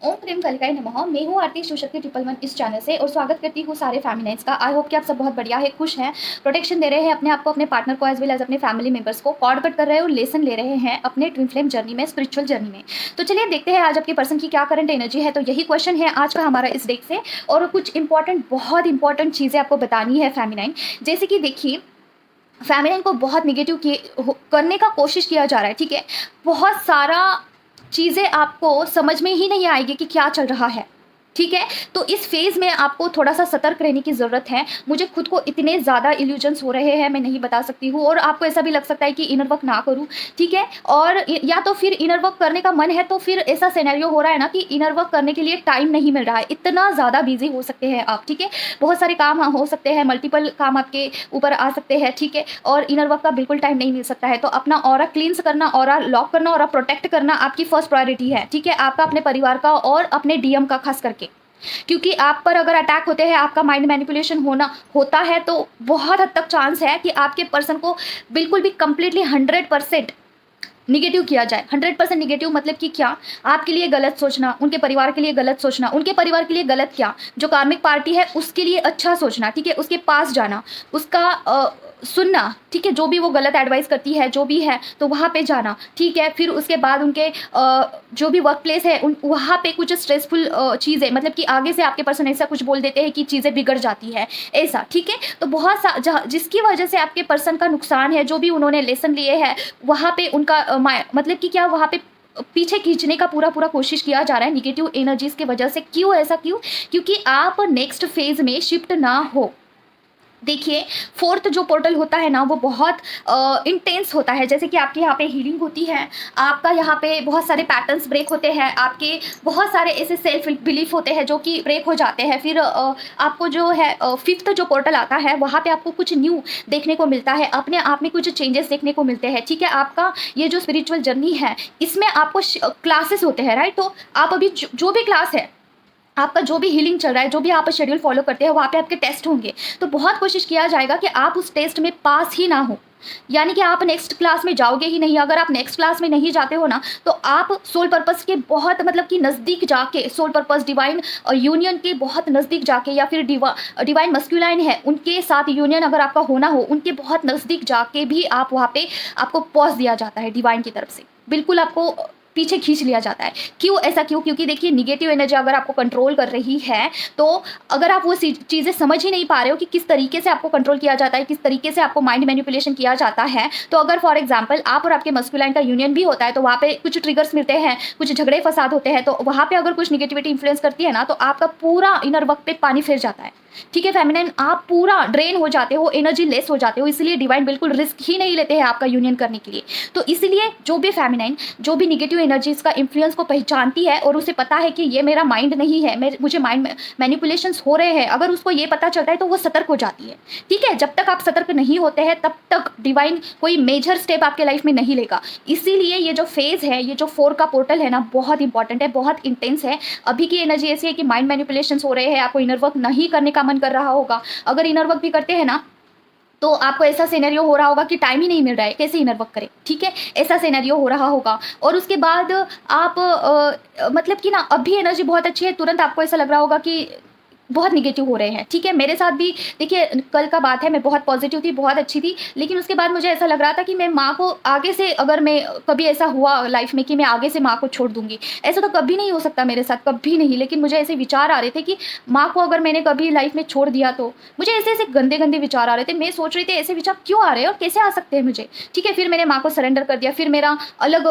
ओम प्रेम कलिकाय नमः। मैं हूँ आरती शिवशक्ति 111 इस चैनल से और स्वागत करती हूँ सारे फैमिनाइट्स का। आई होप कि आप सब बहुत बढ़िया है, खुश हैं, प्रोटेक्शन दे रहे हैं अपने आप को, अपने पार्टनर को, एज वेल एज अपने फैमिली मेंबर्स को कॉर्ड कट कर रहे हैं और लेसन ले रहे हैं अपने ट्विन फ्लेम जर्नी में, स्पिरिचुअल जर्नी में। तो चलिए देखते हैं आज आपके पर्सन की क्या करंट एनर्जी है। तो यही क्वेश्चन है आज का हमारा इस डेक से और कुछ इंपॉर्टेंट, बहुत इंपॉर्टेंट चीज़ें आपको बतानी है फैमिनाइन। जैसे कि देखिए, फेमिनिन को बहुत निगेटिव करने का कोशिश किया जा रहा है, ठीक है। बहुत सारा चीज़ें आपको समझ में ही नहीं आएगी कि क्या चल रहा है, ठीक है। तो इस फेज़ में आपको थोड़ा सा सतर्क रहने की ज़रूरत है। मुझे खुद को इतने ज़्यादा इल्यूजन्स हो रहे हैं, मैं नहीं बता सकती हूँ, और आपको ऐसा भी लग सकता है कि इनर वर्क ना करूँ, ठीक है। और या तो फिर इनर वर्क करने का मन है तो फिर ऐसा सिनेरियो हो रहा है ना कि इनर वर्क करने के लिए टाइम नहीं मिल रहा है, इतना ज़्यादा बिजी हो सकते हैं आप, ठीक है। बहुत सारे काम हो सकते हैं, मल्टीपल काम आपके ऊपर आ सकते हैं, ठीक है। और इनर वर्क का बिल्कुल टाइम नहीं मिल सकता है। तो अपना ऑरा क्लींस करना, ऑरा लॉक करना, ऑरा प्रोटेक्ट करना आपकी फर्स्ट प्रायोरिटी है, ठीक है। आपका, अपने परिवार का और अपने डीएम का खास करके, क्योंकि आप पर अगर अटैक होते हैं, आपका माइंड मैनिपुलेशन होता है तो बहुत हद तक चांस है कि आपके पर्सन को बिल्कुल भी कंप्लीटली 100% निगेटिव किया जाए। 100% निगेटिव मतलब कि क्या? आपके लिए गलत सोचना, उनके परिवार के लिए गलत सोचना, उनके परिवार के लिए गलत क्या, जो कार्मिक पार्टी है उसके लिए अच्छा सोचना, ठीक है। उसके पास जाना, उसका सुनना, ठीक है। जो भी वो गलत एडवाइस करती है, जो भी है, तो वहाँ पे जाना, ठीक है। फिर उसके बाद उनके जो भी वर्क प्लेस है वहाँ पे कुछ स्ट्रेसफुल चीज़ें, मतलब कि आगे से आपके पर्सन ऐसा कुछ बोल देते हैं कि चीज़ें बिगड़ जाती है, ऐसा, ठीक है। तो बहुत सा जिसकी वजह से आपके पर्सन का नुकसान है, जो भी उन्होंने लेसन लिए हैं, वहाँ पे उनका मतलब कि क्या, वहाँ पे पीछे खींचने का पूरा पूरा कोशिश किया जा रहा है निगेटिव एनर्जीज की वजह से। क्यों ऐसा, क्यों? क्योंकि आप नेक्स्ट फेज में शिफ्ट ना हो। देखिए, फोर्थ जो पोर्टल होता है ना, वो बहुत इंटेंस होता है। जैसे कि आपके यहाँ पे हीलिंग होती है, आपका यहाँ पे बहुत सारे पैटर्न्स ब्रेक होते हैं, आपके बहुत सारे ऐसे सेल्फ बिलीफ होते हैं जो कि ब्रेक हो जाते हैं। फिर आपको जो है फिफ्थ जो पोर्टल आता है, वहाँ पे आपको कुछ न्यू देखने को मिलता है, अपने आप में कुछ चेंजेस देखने को मिलते हैं, ठीक है। आपका ये जो स्पिरिचुअल जर्नी है, इसमें आपको क्लासेस होते हैं, राइट। तो आप अभी जो भी क्लास है, आपका जो भी हीलिंग चल रहा है, जो भी आप शेड्यूल फॉलो करते हैं, वहाँ पे आपके टेस्ट होंगे। तो बहुत कोशिश किया जाएगा कि आप उस टेस्ट में पास ही ना हो, यानी कि आप नेक्स्ट क्लास में जाओगे ही नहीं। अगर आप नेक्स्ट क्लास में नहीं जाते हो ना, तो आप सोल पर्पस के बहुत, मतलब कि नज़दीक जाके, सोल पर्पस डिवाइन यूनियन के बहुत नज़दीक जाके, या फिर डिवाइन मस्कुलाइन है उनके साथ यूनियन अगर आपका होना हो, उनके बहुत नज़दीक जाके भी आप वहाँ पे, आपको पॉज दिया जाता है डिवाइन की तरफ से, बिल्कुल आपको पीछे खींच लिया जाता है। क्यों ऐसा, क्यों? क्योंकि देखिए, निगेटिव एनर्जी अगर आपको कंट्रोल कर रही है, तो अगर आप वो चीज़ें समझ ही नहीं पा रहे हो कि किस तरीके से आपको कंट्रोल किया जाता है, किस तरीके से आपको माइंड मैनिपुलेशन किया जाता है, तो अगर फॉर एग्जांपल आप और आपके मस्कुलाइन का यूनियन भी होता है, तो वहाँ पे कुछ ट्रिगर्स मिलते हैं, कुछ झगड़े फसाद होते हैं, तो वहाँ पे अगर कुछ निगेटिविटी इन्फ्लुएंस करती है ना, तो आपका पूरा इनर वर्क पे पानी फिर जाता है, ठीक है। फेमिनिन, आप पूरा ड्रेन हो जाते हो, एनर्जी लेस हो जाते हो, इसलिए डिवाइन बिल्कुल रिस्क ही नहीं लेते हैं आपका यूनियन करने के लिए। तो इसलिए जो भी फेमिनाइन, जो भी निगेटिव एनर्जीज का इन्फ्लुएंस को पहचानती है और उसे पता है कि ये मेरा माइंड नहीं है, मुझे माइंड मैनिपुलेशंस हो रहे हैं, अगर उसको ये पता चलता है तो वो सतर्क हो जाती है, ठीक है। जब तक आप सतर्क नहीं होते हैं, तब तक डिवाइन कोई मेजर स्टेप आपके लाइफ में नहीं लेगा। इसीलिए ये जो फेज है, ये जो 4 का पोर्टल है ना, बहुत इंपॉर्टेंट है, बहुत इंटेंस है। अभी की एनर्जी ऐसी है कि माइंड मैनिपुलेशंस हो रहे हैं, आपको इनर वर्क नहीं करने का मन कर रहा होगा। अगर इनर वर्क भी करते हैं ना, तो आपको ऐसा सिनेरियो हो रहा होगा कि टाइम ही नहीं मिल रहा है, कैसे इनर वर्क करें, ठीक है। ऐसा सिनेरियो हो रहा होगा। और उसके बाद आप मतलब कि ना, अभी एनर्जी बहुत अच्छी है, तुरंत आपको ऐसा लग रहा होगा कि बहुत निगेटिव हो रहे हैं, ठीक है। मेरे साथ भी देखिए, कल का बात है, मैं बहुत पॉजिटिव थी, बहुत अच्छी थी, लेकिन उसके बाद मुझे ऐसा लग रहा था कि मैं माँ को आगे से, अगर मैं कभी ऐसा हुआ लाइफ में कि मैं आगे से माँ को छोड़ दूंगी, ऐसा तो कभी नहीं हो सकता मेरे साथ, कभी नहीं। लेकिन मुझे ऐसे विचार आ रहे थे कि माँ को अगर मैंने कभी लाइफ में छोड़ दिया तो, मुझे ऐसे ऐसे गंदे गंदे विचार आ रहे थे। मैं सोच रही थी ऐसे विचार क्यों आ रहे हैं और कैसे आ सकते हैं मुझे, ठीक है। फिर मैंने माँ को सरेंडर कर दिया। फिर मेरा अलग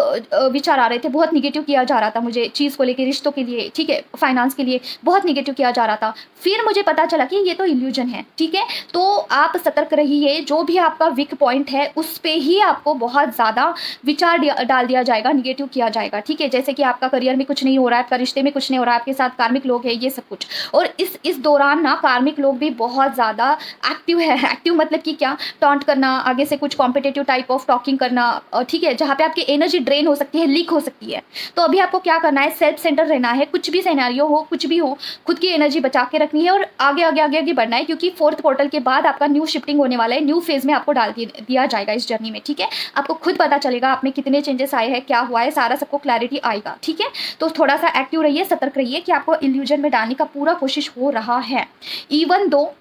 विचार आ रहे थे, बहुत निगेटिव किया जा रहा था मुझे, चीज़ को लेकर, रिश्तों के लिए, ठीक है, फाइनेंस के लिए बहुत निगेटिव किया जा रहा था। फिर मुझे पता चला कि ये तो इल्यूजन है, ठीक है। तो आप सतर्क रहिए, जो भी आपका वीक पॉइंट है उस पे ही आपको बहुत ज़्यादा विचार डाल दिया जाएगा, निगेटिव किया जाएगा, ठीक है। जैसे कि आपका करियर में कुछ नहीं हो रहा है, आपका रिश्ते में कुछ नहीं हो रहा है, आपके साथ कार्मिक लोग हैं, ये सब कुछ। और इस दौरान ना, कार्मिक लोग भी बहुत ज़्यादा एक्टिव है। एक्टिव मतलब कि क्या? टॉन्ट करना, आगे से कुछ कॉम्पिटेटिव टाइप ऑफ टॉकिंग करना, ठीक है, जहाँ पे आपकी एनर्जी ड्रेन हो सकती है, लीक हो सकती है। तो अभी आपको क्या करना है? सेल्फ सेंटर रहना है। कुछ भी सिनेरियो हो, कुछ भी हो, खुद की एनर्जी बचा के रखनी है और आगे आगे आगे आगे बढ़ना है, क्योंकि 4th पोर्टल के बाद आपका न्यू शिफ्टिंग होने वाला है, न्यू फेज में आपको डाल दिया जाएगा इस जर्नी में, ठीक है। आपको खुद पता चलेगा आप में कितने चेंजेस आए हैं, क्या हुआ है, सारा सबको क्लैरिटी आएगा, ठीक है। तो थोड़ा सा एक्टिव रहिए, सतर्क रहिए कि आपको इल्यूजन में डालने का पूरा कोशिश हो रहा है। इवन दो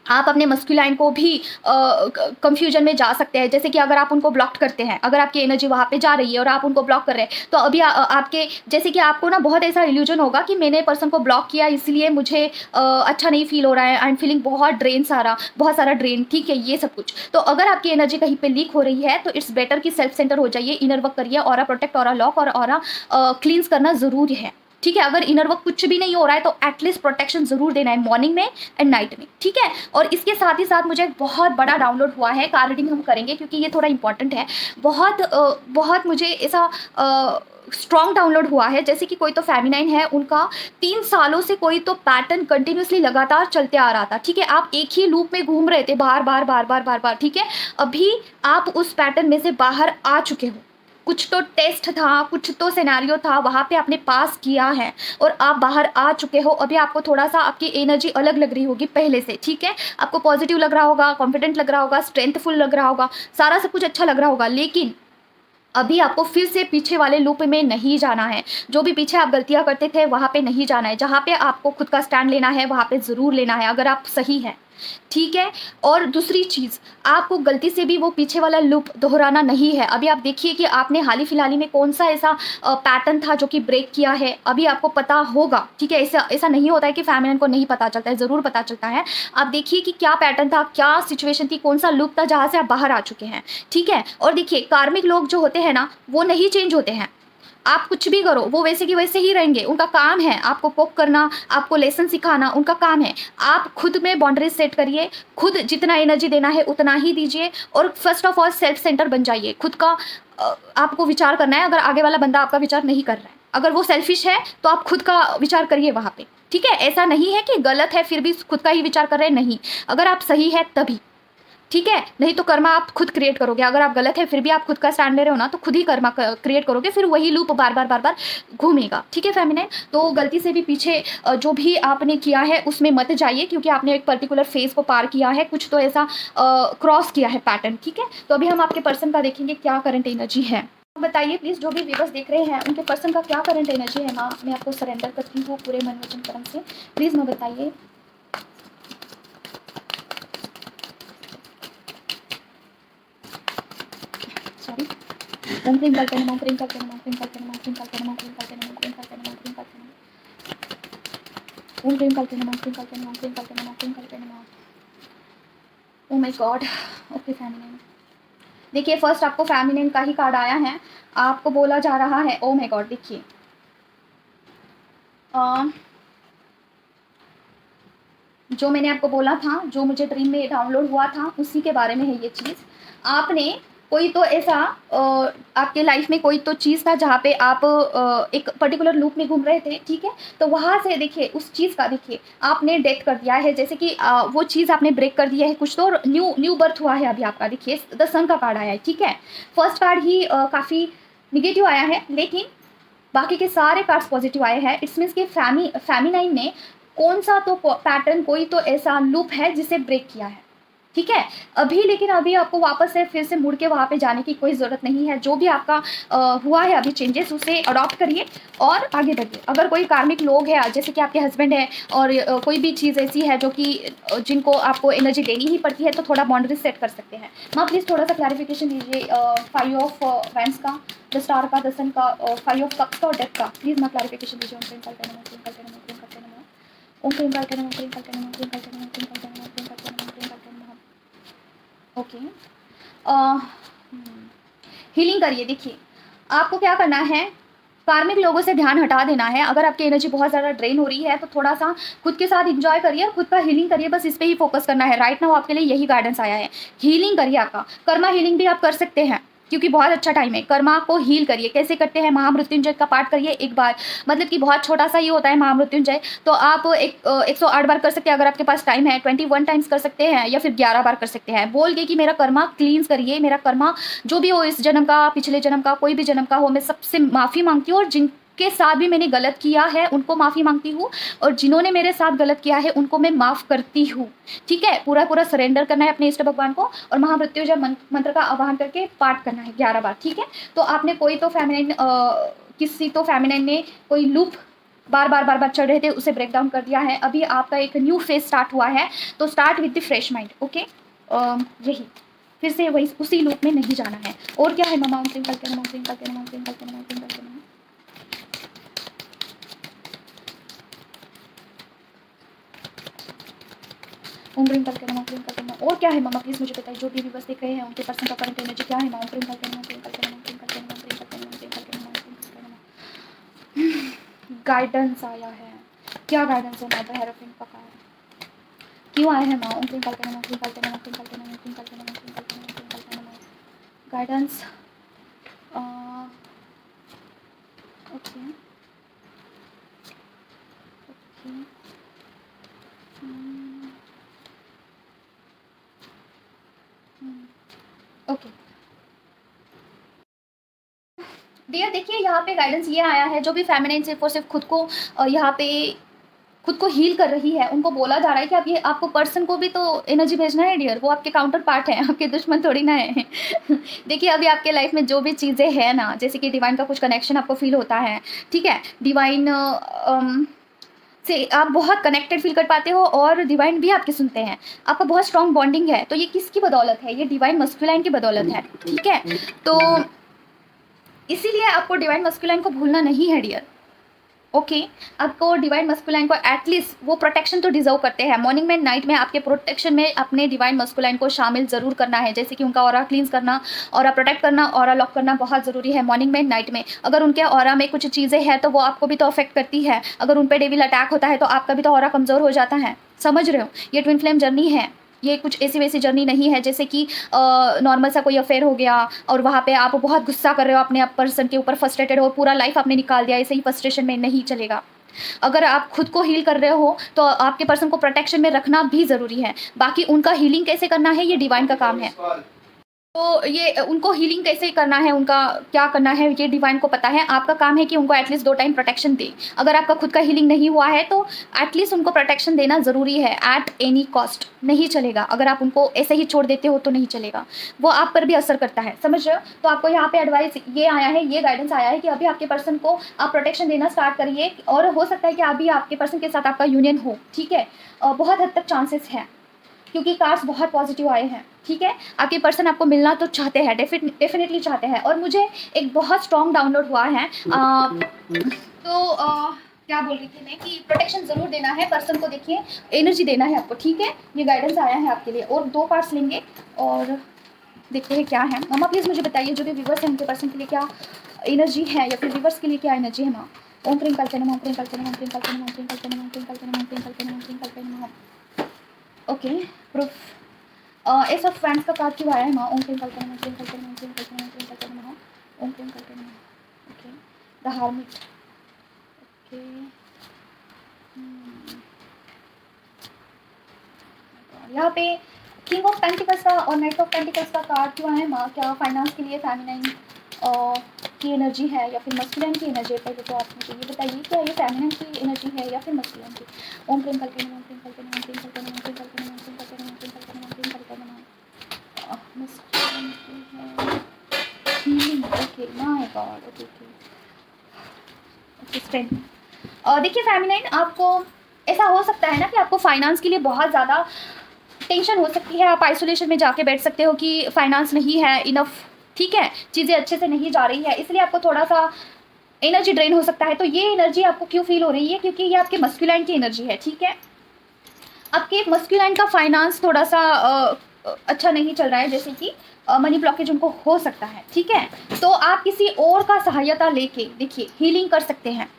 आप अपने मस्कुलाइन को भी कंफ्यूजन में जा सकते हैं, जैसे कि अगर आप उनको ब्लॉक करते हैं, अगर आपकी एनर्जी वहाँ पे जा रही है और आप उनको ब्लॉक कर रहे हैं, तो अभी आपके जैसे कि आपको ना बहुत ऐसा इल्यूजन होगा कि मैंने पर्सन को ब्लॉक किया इसलिए मुझे अच्छा नहीं फील हो रहा है, आई एम फीलिंग बहुत ड्रेन बहुत सारा ड्रेन, ठीक है, ये सब कुछ। तो अगर आपकी एनर्जी कहीं पे लीक हो रही है तो इट्स बेटर कि सेल्फ सेंटर हो जाइए, इनर वर्क करिए, ऑरा प्रोटेक्ट, ऑरा लॉक और ऑरा क्लींस करना ज़रूरी है, ठीक है। अगर इनर वर्क कुछ भी नहीं हो रहा है तो एटलीस्ट प्रोटेक्शन जरूर देना है मॉर्निंग में एंड नाइट में, ठीक है। और इसके साथ ही साथ मुझे एक बहुत बड़ा डाउनलोड हुआ है, कार रीडिंग हम करेंगे क्योंकि ये थोड़ा इंपॉर्टेंट है, बहुत मुझे ऐसा स्ट्रॉन्ग डाउनलोड हुआ है। जैसे कि कोई तो फेमिनाइन है, उनका 3 सालों से कोई तो पैटर्न कंटिन्यूसली लगातार चलते आ रहा था, ठीक है। आप एक ही लूप में घूम रहे थे बार बार बार बार बार बार, ठीक है। अभी आप उस पैटर्न में से बाहर आ चुके हो, कुछ तो टेस्ट था, कुछ तो सिनेरियो था, वहाँ पे आपने पास किया है और आप बाहर आ चुके हो। अभी आपको थोड़ा सा आपकी एनर्जी अलग लग रही होगी पहले से, ठीक है। आपको पॉजिटिव लग रहा होगा, कॉन्फिडेंट लग रहा होगा, स्ट्रेंथफुल लग रहा होगा, सारा सब कुछ अच्छा लग रहा होगा, लेकिन अभी आपको फिर से पीछे वाले लूप में नहीं जाना है। जो भी पीछे आप गलतियां करते थे वहाँ पे नहीं जाना है, जहाँ पे आपको खुद का स्टैंड लेना है वहाँ पे ज़रूर लेना है, अगर आप सही हैं, ठीक है। और दूसरी चीज़, आपको गलती से भी वो पीछे वाला लूप दोहराना नहीं है। अभी आप देखिए कि आपने हाल ही फिलहाल में कौन सा ऐसा पैटर्न था जो कि ब्रेक किया है, अभी आपको पता होगा, ठीक है। ऐसा नहीं होता है कि फेमिनिन को नहीं पता चलता है, ज़रूर पता चलता है। आप देखिए कि क्या पैटर्न था, क्या सिचुएशन थी, कौन सा लूप था जहाँ से आप बाहर आ चुके हैं, ठीक है। और देखिए कार्मिक लोग जो होते हैं ना, वो नहीं चेंज होते हैं, आप कुछ भी करो वो वैसे की वैसे ही रहेंगे। उनका काम है आपको पोक करना, आपको लेसन सिखाना, उनका काम है। आप खुद में बाउंड्रीज सेट करिए, खुद जितना एनर्जी देना है उतना ही दीजिए, और first of all self centre बन जाइए। खुद का आपको विचार करना है, अगर आगे वाला बंदा आपका विचार नहीं कर रहा है, अगर वो सेल्फिश है तो आप खुद का विचार करिए वहाँ पे, ठीक है। ऐसा नहीं है कि गलत है फिर भी खुद का ही विचार कर रहे हैं, नहीं, अगर आप सही है तभी, ठीक है। नहीं तो कर्मा आप खुद क्रिएट करोगे। अगर आप गलत है फिर भी आप खुद का स्टैंड ले रहे हो ना, तो खुद ही कर्मा क्रिएट करोगे, फिर वही लूप बार बार बार बार घूमेगा, ठीक है फेमिनिन। तो गलती से भी पीछे जो भी आपने किया है उसमें मत जाइए, क्योंकि आपने एक पर्टिकुलर फेज को पार किया है, कुछ तो ऐसा क्रॉस किया है पैटर्न, ठीक है। तो अभी हम आपके पर्सन का देखेंगे क्या करंट एनर्जी है। बताइए प्लीज़, जो भी व्यूअर्स देख रहे हैं उनके पर्सन का क्या करंट एनर्जी है। माँ मैं आपको सरेंडर करती हूँ पूरे मन वचन कर्म से, प्लीज़ माँ बताइए। सॉरी, ओम क्रीम कल्पना नमः, क्रीम कल्पना नमः, क्रीम कल्पना नमः, क्रीम कल्पना नमः, क्रीम कल्पना नमः, क्रीम कल्पना नमः, क्रीम कल्पना नमः, ओम क्रीम कल्पना नमः, क्रीम कल्पना नमः, क्रीम कल्पना नमः, क्रीम कल्पना नमः। Oh my God, okay feminine. देखिए फर्स्ट आपको फेमिनिन का ही कार्ड आया है, आपको बोला जा रहा है, ओह माय गॉड, देखिए जो मैंने आपको बोला था, जो मुझे ड्रीम में डाउनलोड हुआ था, उसी के बारे में है ये चीज़। आपने कोई तो ऐसा आपके लाइफ में कोई तो चीज़ था जहाँ पे आप एक पर्टिकुलर लूप में घूम रहे थे, ठीक है। तो वहाँ से देखिए उस चीज़ का देखिए आपने डेथ कर दिया है, जैसे कि वो चीज़ आपने ब्रेक कर दिया है कुछ तो, न्यू बर्थ हुआ है अभी आपका। देखिए द सन का कार्ड आया है, ठीक है। फर्स्ट कार्ड ही काफ़ी निगेटिव आया है, लेकिन बाकी के सारे कार्ड्स पॉजिटिव आए हैं। इट्स मीन्स कि फेमिनाइन ने कौन सा तो पैटर्न, कोई तो ऐसा लूप है जिसे ब्रेक किया है, ठीक है अभी। लेकिन अभी आपको वापस से फिर से मुड़ के वहाँ पे जाने की कोई ज़रूरत नहीं है। जो भी आपका हुआ है अभी चेंजेस, उसे अडॉप्ट करिए और आगे बढ़िए। अगर कोई कार्मिक लोग हैं जैसे कि आपके हस्बैंड है और कोई भी चीज़ ऐसी है जो कि जिनको आपको एनर्जी देनी ही पड़ती है, तो थोड़ा बाउंड्री सेट कर सकते हैं। माँ प्लीज़ थोड़ा सा क्लैरिफिकेशन दीजिए 5 ऑफ वैंड्स का, द स्टार का, द सन का, 5 ऑफ कप्स का और डेथ का। प्लीज़ माँ क्लैरिफिकेशन दीजिए। ओम क्रीम कल्पना नमः, क्रीम कल्पना नमः, क्रीम कल्पना नमः, ओम क्रीम कल्पना नमः, क्रीम कल्पना नमः, क्रीम कल्पना नमः, क्रीम कल्पना नमः, क्रीम कल्पना नमः, क्रीम कल्पना नमः। ओके, हीलिंग करिए। देखिए आपको क्या करना है, कार्मिक लोगों से ध्यान हटा देना है। अगर आपकी एनर्जी बहुत ज़्यादा ड्रेन हो रही है तो थोड़ा सा खुद के साथ इंजॉय करिए और खुद का हीलिंग करिए, बस इस पे ही फोकस करना है। राइट नाउ आपके लिए यही गाइडेंस आया है, हीलिंग करिए। आपका कर्मा हीलिंग भी आप कर सकते हैं क्योंकि बहुत अच्छा टाइम है। कर्मा को हील करिए। कैसे करते हैं, महामृत्युंजय का पाठ करिए एक बार, मतलब कि बहुत छोटा सा ही होता है महामृत्युंजय, तो आप 108 बार कर सकते हैं अगर आपके पास टाइम है। 21 टाइम्स कर सकते हैं या फिर 11 बार कर सकते हैं। बोल के कि मेरा कर्मा क्लींस करिए, मेरा कर्मा जो भी हो, इस जन्म का, पिछले जन्म का, कोई भी जन्म का हो, मैं सबसे माफ़ी मांगती हूँ। और के साथ भी मैंने गलत किया है उनको माफ़ी मांगती हूँ, और जिन्होंने मेरे साथ गलत किया है उनको मैं माफ़ करती हूँ। ठीक है, पूरा पूरा सरेंडर करना है अपने इष्ट भगवान को, और महामृत्युंजय मंत्र का आवाहन करके पाठ करना है 11 बार। ठीक है, तो आपने कोई तो फेमिनाइन किसी तो फेमिनाइन ने कोई लूप बार बार चढ़ रहे थे, उसे ब्रेक डाउन कर दिया है। अभी आपका एक न्यू फेज स्टार्ट हुआ है, तो start with the fresh mind. Okay, यही फिर से वही उसी लूप में नहीं जाना है। और क्या है ममा? ओम क्लीं कल्पे नमः, ओम क्लीं कल्पे नमः, ओम क्लीं कल्पे नमः, ओम क्लीं कल्पे नमः। ओम क्लीं कल्पे नमः, ओम क्लीं कल्पे नमः। और क्या है ममा? प्लीज मुझे बताइए, जो टीवी बस देख रहे हैं उनके पर्सन का करंट एनर्जी क्या है माँ? ओम क्लीं कल्पे नमः, ओम क्लीं कल्पे नमः, ओम क्लीं कल्पे नमः, ओम क्लीं कल्पे नमः, ओम क्लीं कल्पे नमः, ओम क्लीं कल्पे नमः। गाइडेंस आया है, क्या गाइडेंस है माँ? द हेरोफिन का कार्ड क्यों आए हैं माँ? ओम क्लीं कल्पे नमः, ओम क्लीं कल्पे नमः, ओम क्लीं कल्पे नमः, ओम क्लीं कल्पे नमः, ओम क्लीं कल्पे नमः, ओम क्लीं कल्पे नमः। Guidance okay okay okay dear, देखिए यहाँ पे गाइडेंस ये आया है, जो भी फेमिनाइन सिर्फ और सिर्फ खुद को यहाँ पे खुद को हील कर रही है, उनको बोला जा रहा है कि आप ये आपको पर्सन को भी तो एनर्जी भेजना है डियर, वो आपके काउंटर पार्ट हैं, आपके दुश्मन थोड़ी ना है। देखिए अभी आपके लाइफ में जो भी चीज़ें हैं ना, जैसे कि डिवाइन का कुछ कनेक्शन आपको फील होता है, ठीक है, डिवाइन से आप बहुत कनेक्टेड फील कर पाते हो, और डिवाइन भी आपके सुनते हैं, आपका बहुत स्ट्रॉन्ग बॉन्डिंग है। तो ये किसकी बदौलत है? ये डिवाइन मस्कुलाइन की बदौलत है। ठीक है, तो इसीलिए आपको डिवाइन मस्कुलाइन को भूलना नहीं है डियर। ओके, आपको डिवाइन मस्कुलाइन को एटलीस्ट वो प्रोटेक्शन तो डिजर्व करते हैं। मॉर्निंग में नाइट में आपके प्रोटेक्शन में अपने डिवाइन मस्कुलाइन को शामिल ज़रूर करना है, जैसे कि उनका ऑरा क्लींस करना, ऑरा प्रोटेक्ट करना, ऑरा लॉक करना बहुत ज़रूरी है मॉर्निंग में नाइट में। अगर उनके ऑरा में कुछ चीज़ें हैं तो वो आपको भी तो अफेक्ट करती है। अगर उन पर डेविल अटैक होता है तो आपका भी तो ऑरा कमज़ोर हो जाता है। समझ रहे हो? ये ट्विन फ्लेम जर्नी है, ये कुछ ऐसी वैसी जर्नी नहीं है जैसे कि नॉर्मल सा कोई अफेयर हो गया और वहाँ पे आप बहुत गुस्सा कर रहे हो अपने आप पर्सन के ऊपर, फ्रस्ट्रेटेड हो, पूरा लाइफ आपने निकाल दिया, ऐसे ही फ्रस्ट्रेशन में नहीं चलेगा। अगर आप खुद को हील कर रहे हो तो आपके पर्सन को प्रोटेक्शन में रखना भी ज़रूरी है। बाकी उनका हीलिंग कैसे करना है ये डिवाइन का काम है। तो ये उनको हीलिंग कैसे करना है, उनका क्या करना है, ये डिवाइन को पता है। आपका काम है कि उनको एटलीस्ट 2 टाइम प्रोटेक्शन दे। अगर आपका खुद का हीलिंग नहीं हुआ है तो एटलीस्ट उनको प्रोटेक्शन देना ज़रूरी है, एट एनी कॉस्ट। नहीं चलेगा अगर आप उनको ऐसे ही छोड़ देते हो तो नहीं चलेगा, वो आप पर भी असर करता है। समझ रहे हो? तो आपको यहाँ पे एडवाइस ये आया है, ये गाइडेंस आया है कि अभी आपके पर्सन को आप प्रोटेक्शन देना स्टार्ट करिए, और हो सकता है कि अभी आपके पर्सन के साथ आपका यूनियन हो। ठीक है, बहुत हद तक चांसेस हैं क्योंकि कार्ड्स बहुत पॉजिटिव आए हैं। ठीक है, आपके पर्सन आपको मिलना तो चाहते हैं, डेफिनेटली चाहते हैं। और मुझे एक बहुत स्ट्रॉन्ग डाउनलोड हुआ है, क्या बोल रही थी मैं कि प्रोटेक्शन ज़रूर देना है पर्सन को। देखिए एनर्जी देना है आपको। ठीक है, ये गाइडेंस आया है आपके लिए, और 2 पार्ट्स लेंगे और देखते हैं क्या है। मम्मा प्लीज़ मुझे बताइए, जो भी व्यूवर्स हैं उनके पर्सन के लिए क्या एनर्जी है, या फिर व्यूवर्स के लिए क्या एनर्जी है माँ? ओम क्लीं कल्पे नमः, ओम क्लीं कल्पे नमः, ओम क्लीं कल्पे नमः, ओम क्लीं कल्पे नमः, ओम क्लीं कल्पे नमः, ओम क्लीं कल्पे नमः, ओम क्लीं कल्पे नमः। Okay, proof S of fans का कार्ड क्यों आया है माँ? ओम क्लीं कल्पे नमः, ओम क्लीं कल्पे नमः, ओम क्लीं कल्पे नमः, ओम क्लीं कल्पे नमः, ओम क्लीं कल्पे नमः। Okay, the hermit. ओके, यहाँ पे किंग ऑफ पेंटिकल्स का और नाइट ऑफ पेंटिकल्स का कार्ड क्यों आया है माँ? क्या फाइनेंस के लिए फेमिनाइन की एनर्जी है या फिर मस्कुलिन की एनर्जी है? पहले तो आप मुझे ये बताइए, क्या ये फेमिनाइन की एनर्जी है या फिर मस्कुलिन की? ओम क्लीं कल्पे नमः, ओम क्लीं कल्पे नमः, ओम क्लीं कल्पे नमः, ओम क्लीं कल्पे नमः, ओम क्लीं कल्पे नमः, ओम क्लीं कल्पे नमः, ओम क्लीं कल्पे नमः। मस्कुलिन की है healing. Okay, my God. Okay okay okay, strength. देखिए फेमिनाइन, आपको ऐसा हो सकता है ना कि आपको फाइनेंस के लिए बहुत ज़्यादा टेंशन हो सकती है, आप आइसोलेशन में जाके बैठ सकते हो कि फाइनेंस नहीं है इनफ। ठीक है, चीज़ें अच्छे से नहीं जा रही है, इसलिए आपको थोड़ा सा एनर्जी ड्रेन हो सकता है। तो ये एनर्जी आपको क्यों फील हो रही है? क्योंकि ये आपके मस्कुलाइन की एनर्जी है। ठीक है, आपके मस्कुलाइन का फाइनेंस थोड़ा सा अच्छा नहीं चल रहा है, जैसे कि मनी ब्लॉकेज उनको हो सकता है। ठीक है, तो आप किसी और का सहायता लेके देखिए हीलिंग कर सकते हैं,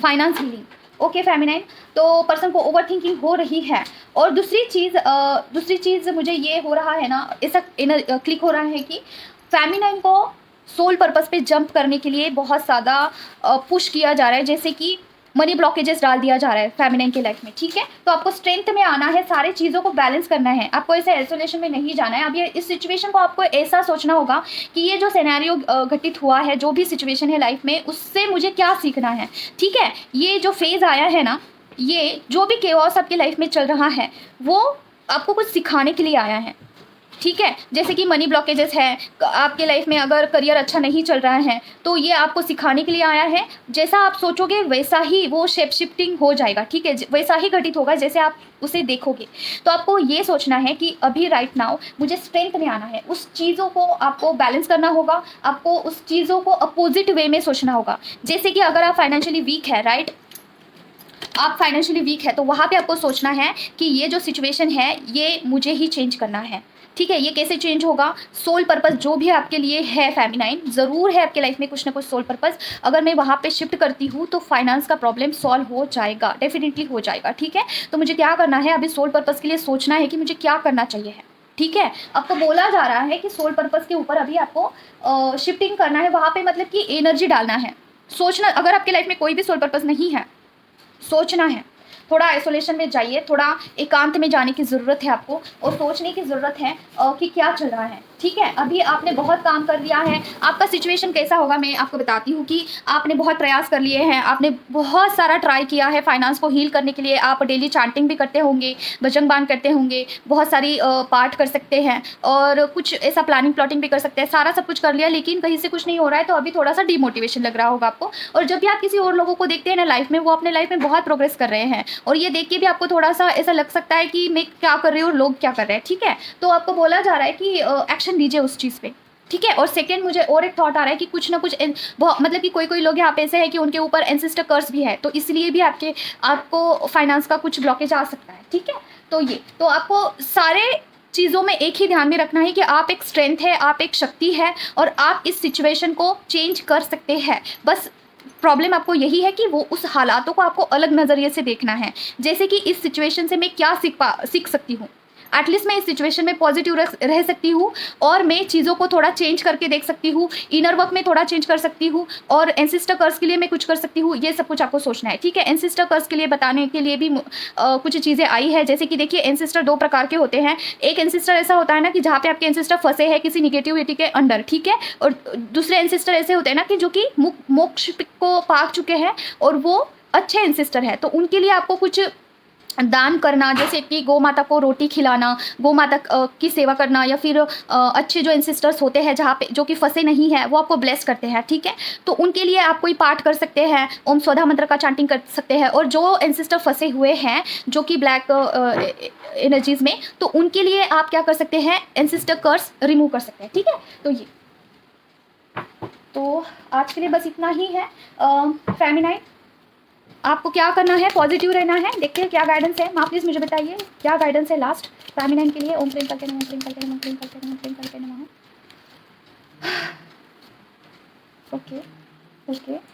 फाइनेंस हीलिंग। ओके फेमिनाइन, तो पर्सन को ओवर थिंकिंग हो रही है। और दूसरी चीज़ मुझे ये हो रहा है ना, ऐसा क्लिक हो रहा है कि फेमिनाइन को सोल पर्पस पे जंप करने के लिए बहुत ज़्यादा पुश किया जा रहा है, जैसे कि मनी ब्लॉकेजेस डाल दिया जा रहा है फेमिनाइन के लाइफ में, ठीक है। तो आपको स्ट्रेंथ में आना है, सारी चीज़ों को बैलेंस करना है, आपको ऐसे आइसोलेशन में नहीं जाना है। अब ये इस सिचुएशन को आपको ऐसा सोचना होगा कि ये जो सिनेरियो घटित हुआ है, जो भी सिचुएशन है लाइफ में, उससे मुझे क्या सीखना है, ठीक है। ये जो फेज़ आया है ना, ये जो भी केओस आपकी लाइफ में चल रहा है वो आपको कुछ सिखाने के लिए आया है, ठीक है। जैसे कि मनी ब्लॉकेजेस है आपके लाइफ में, अगर करियर अच्छा नहीं चल रहा है तो ये आपको सिखाने के लिए आया है। जैसा आप सोचोगे वैसा ही वो शेप शिफ्टिंग हो जाएगा, ठीक है, वैसा ही घटित होगा जैसे आप उसे देखोगे। तो आपको ये सोचना है कि अभी राइट नाउ मुझे स्ट्रेंथ में आना है, उस चीज़ों को आपको बैलेंस करना होगा, आपको उस चीज़ों को अपोजिट वे में सोचना होगा। जैसे कि अगर आप फाइनेंशियली वीक है, राइट, आप फाइनेंशियली वीक है, तो वहाँ पे आपको सोचना है कि ये जो सिचुएशन है ये मुझे ही चेंज करना है, ठीक है। ये कैसे चेंज होगा? सोल पर्पस जो भी आपके लिए है फेमिनाइन, ज़रूर है आपके लाइफ में कुछ ना कुछ सोल पर्पस। अगर मैं वहाँ पे शिफ्ट करती हूँ तो फाइनेंस का प्रॉब्लम सॉल्व हो जाएगा, डेफिनेटली हो जाएगा, ठीक है। तो मुझे क्या करना है? अभी सोल पर्पस के लिए सोचना है कि मुझे क्या करना चाहिए है, ठीक है। आपको बोला जा रहा है कि सोल पर्पस के ऊपर अभी आपको शिफ्टिंग करना है, वहाँ पे मतलब कि एनर्जी डालना है, सोचना। अगर आपके लाइफ में कोई भी सोल पर्पस नहीं है, सोचना है, थोड़ा आइसोलेशन में जाइए, थोड़ा एकांत में जाने की ज़रूरत है आपको, और सोचने की ज़रूरत है कि क्या चल रहा है, ठीक है। अभी आपने बहुत काम कर लिया है, आपका सिचुएशन कैसा होगा मैं आपको बताती हूँ कि आपने बहुत प्रयास कर लिए हैं, आपने बहुत सारा ट्राई किया है फाइनेंस को हील करने के लिए। आप डेली चांटिंग भी करते होंगे, भजन बाण करते होंगे, बहुत सारी पाठ कर सकते हैं और कुछ ऐसा प्लानिंग प्लॉटिंग भी कर सकते हैं, सारा सब कुछ कर लिया, लेकिन कहीं से कुछ नहीं हो रहा है, तो अभी थोड़ा सा डिमोटिवेशन लग रहा होगा आपको। और जब भी आप किसी और लोगों को देखते हैं ना लाइफ में, वो अपने लाइफ में बहुत प्रोग्रेस कर रहे हैं, और ये देख के भी आपको थोड़ा सा ऐसा लग सकता है कि मैं क्या कर रही हूँ और लोग क्या कर रहे हैं, ठीक है। तो आपको बोला जा रहा है कि एक्शन लीजिए उस चीज़ पे, ठीक है। और सेकंड, मुझे और एक थॉट आ रहा है कि कुछ ना कुछ मतलब कि कोई लोग यहाँ पे ऐसे हैं कि उनके ऊपर एंसेस्टर कर्स भी है, तो इसलिए भी आपको फाइनेंस का कुछ ब्लॉकेज आ सकता है, ठीक है। तो ये तो आपको सारे चीज़ों में एक ही ध्यान में रखना है कि आप एक स्ट्रेंथ है, आप एक शक्ति है, और आप इस सिचुएशन को चेंज कर सकते हैं। बस प्रॉब्लम आपको यही है कि वो उस हालातों को आपको अलग नज़रिए से देखना है। जैसे कि इस सिचुएशन से मैं क्या सीख सकती हूँ, एटलीस्ट मैं इस सिचुएशन में पॉजिटिव रह सकती हूँ, और मैं चीज़ों को थोड़ा चेंज करके देख सकती हूँ, इनर वर्क में थोड़ा चेंज कर सकती हूँ, और एंसेस्टर कर्स के लिए मैं कुछ कर सकती हूँ। ये सब कुछ आपको सोचना है, ठीक है। एंसेस्टर कर्स के लिए बताने के लिए भी कुछ चीज़ें आई है। जैसे कि देखिए, एंसेस्टर दो प्रकार के होते हैं। एक एंसेस्टर ऐसा होता है ना कि जहाँ पे आपके एंसेस्टर फंसे हैं किसी निगेटिविटी के अंडर, ठीक है। और दूसरे एंसेस्टर ऐसे होते हैं ना कि जो कि मोक्ष को पा चुके हैं और वो अच्छे एंसेस्टर है, तो उनके लिए आपको कुछ दान करना, जैसे कि गौ माता को रोटी खिलाना, गौ माता की सेवा करना, या फिर अच्छे जो एंसेस्टर्स होते हैं जहाँ पे जो कि फंसे नहीं है, वो आपको ब्लेस करते हैं, ठीक है। तो उनके लिए आप कोई पाठ कर सकते हैं, ओम स्वधा मंत्र का चांटिंग कर सकते हैं। और जो एंसेस्टर फंसे हुए हैं जो कि ब्लैक एनर्जीज में, तो उनके लिए आप क्या कर सकते हैं? एंसेस्टर कर्स रिमूव कर सकते हैं, ठीक है। तो ये तो आज के लिए बस इतना ही है। फेमिनाइन, आपको क्या करना है? पॉजिटिव रहना है। देखते हैं क्या गाइडेंस है, माँ प्लीज़ मुझे बताइए क्या गाइडेंस है लास्ट फेमिनाइन के लिए। ओम प्रेम करके नमः, ओम प्रेम करके नमः, ओम प्रेम करके नमः, ओम प्रेम करके नमः। ओके ओके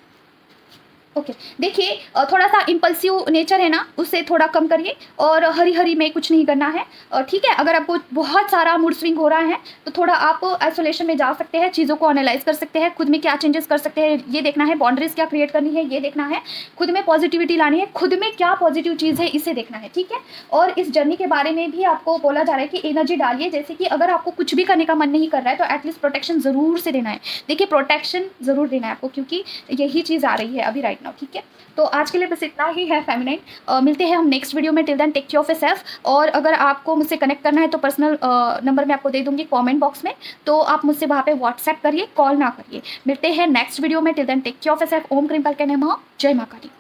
ओके देखिए, थोड़ा सा इम्पल्सिव नेचर है ना, उससे थोड़ा कम करिए, और हरी हरी में कुछ नहीं करना है, ठीक है। अगर आपको बहुत सारा मूड स्विंग हो रहा है तो थोड़ा आप आइसोलेशन में जा सकते हैं, चीज़ों को एनालाइज कर सकते हैं, खुद में क्या चेंजेस कर सकते हैं ये देखना है, बाउंड्रीज क्या क्रिएट करनी है ये देखना है, खुद में पॉजिटिविटी लानी है, खुद में क्या पॉजिटिव चीज़ है इसे देखना है, ठीक है। और इस जर्नी के बारे में भी आपको बोला जा रहा है कि एनर्जी डालिए। जैसे कि अगर आपको कुछ भी करने का मन नहीं कर रहा है तो एटलीस्ट प्रोटेक्शन ज़रूर से देना है। देखिए, प्रोटेक्शन ज़रूर देना है आपको, क्योंकि यही चीज़ आ रही है अभी राइट नाउ, ठीक है। तो आज के लिए बस इतना ही है फेमिनाइन। मिलते हैं हम नेक्स्ट वीडियो में। Till then take care of yourself. और अगर आपको मुझसे कनेक्ट करना है तो पर्सनल नंबर मैं आपको दे दूंगी कमेंट बॉक्स में, तो आप मुझसे वहाँ पे व्हाट्सएप करिए, कॉल ना करिए। मिलते हैं नेक्स्ट वीडियो में। Till then take care of yourself. ओम क्रीम कल के नमः। जय मां काली।